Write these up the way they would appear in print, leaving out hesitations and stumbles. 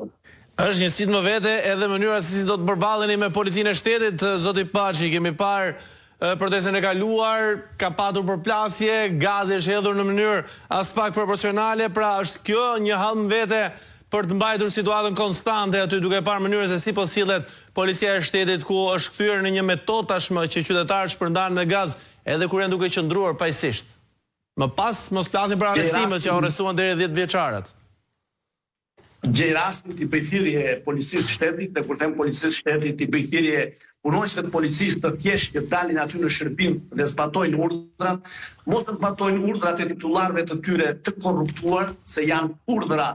Është një sit më vete edhe mënyra se si do të përballeni me policinë e shtetit, zoti Paçi. Kemi parë protestën e kaluar, ka patur përplasje, gazi është hedhur në mënyrë as pak proporcionale, pra është kjo një hall më vete për të mbajtur situatën konstante aty, duke parë mënyrën se si po sillet policia e shtetit, ku është kthyer në një metodë tashmë që qytetarët shpërndahen me gaz edhe kur janë duke qëndruar paqësisht. Më pas mos flasim për arrestimet që arrestuan deri 10 vjeçarët. Gjej rastit i bëjthirje policisë shtetit, dhe kur them policisë shtetit, i bëjthirje punonjësve të policisë të thjeshtë që dalin aty në shërbim dhe zbatojnë urdhrat, mos të zbatojnë urdhrat e titullarëve të tyre të korruptuar, se janë urdhra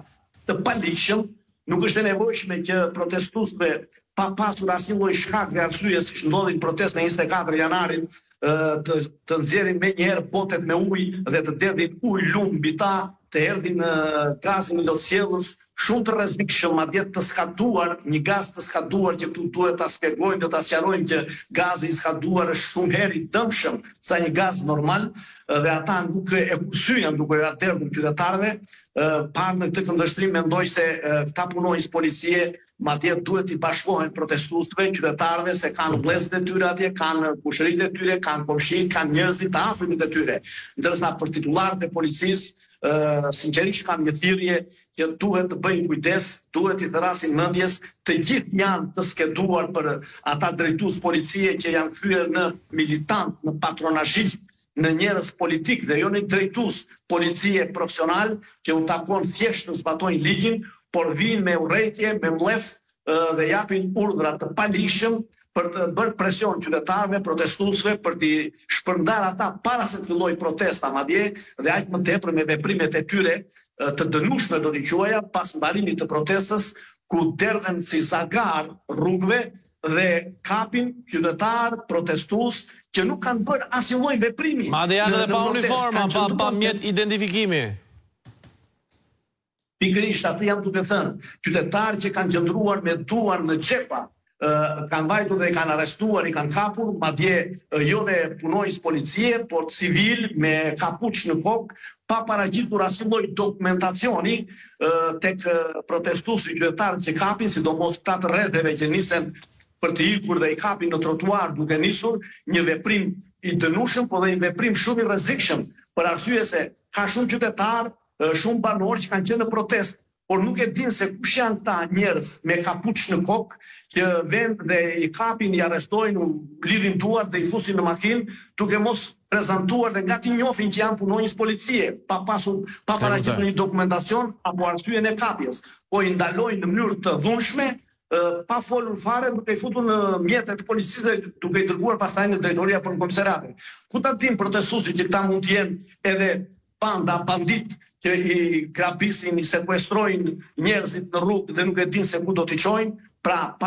të palishëm. Nuk është e nevojshme që protestuesve pa pasur asnjë lloj shkak dhe arsye, siç ndodhi në protestën e 24 janarit, të nxjerrin menjëherë botet me ujë dhe të derdhin ujë lum mbi ta, të erdhin gazin lotësjellës, shumë të rrezikshëm, madje të skaduar, një gaz të skaduar që këtu duhet ta shpjegojmë dhe ta sqarojmë që gazi i skaduar është shumë herë i dëmshëm sa një gaz normal, dhe ata nuk e kursyen duke ja derdhur qytetarëve. Parë në këtë këndvështrim mendoj se këta punonjës policie madje duhet i bashkohen protestuesve, qytetarëve, se kanë vëllezërit e tyre atje, kanë kushëritë e tyre, kanë komshinë, kanë njerëzit të afërmit e tyre. Ndërsa për titullarët e policisë, sinqerisht kam një thirrje që duhet të bëjnë kujdes, duhet i therasin mendjes, të gjithë janë të skeduar për ata drejtues policie që janë kthyer në militant, në patronazhist, në njerëz politik dhe jo në drejtues policie profesional që u takon thjesht të zbatojnë ligjin, por vinë me urrëtie, me mllef dhe japin urdhra të palishëm për të bërë presion qytetarëve, protestuesve, për t'i shpërndarë ata para se të fillojë protesta madje, dhe aq më tepër me veprimet e tyre të dënueshme do t'i quaja pas mbarimit të protestës, ku derdhen si zagar rrugëve dhe kapin qytetar, protestues që nuk kanë bërë asnjë lloj veprimi. Madje janë edhe pa uniforma, pa mjet identifikimi. Pikërisht atë jam duke thënë, qytetarë që kanë qëndruar me duar në xhepa, kanë vajtur dhe i kanë arrestuar, i kanë kapur, madje jo dhe punonjës policie, por civil me kapuç në kokë, pa paraqitur asnjë lloj dokumentacioni tek protestuesit qytetarët që kapin, sidomos këta të rretheve që nisen për të ikur dhe i kapin në trotuar duke nisur, një veprim i dënueshëm, por dhe një veprim shumë i rrezikshëm, për arsye se ka shumë qytetarë, shumë banorë që kanë qenë në protestë, por nuk e din se kush janë ta njerëz me kapuç në kokë që vend dhe i kapin, i arrestojnë, lidhin duart dhe i fusin në makinë, duke mos prezantuar dhe gati njohin që janë punonjës policie, pa paraqitur një dokumentacion apo arsyen e kapjes, po i ndalojnë në mënyrë të dhunshme, pa folur fare, duke i futur në mjetet të policisë dhe duke i dërguar pastaj në drejtoria për në komisariate. Ku ta din protestuesit që këta mund të jenë edhe banda, bandit, që i grabisin, i sekuestrojnë njerëzit në rrugë dhe nuk e din se ku do t'i çojnë, pra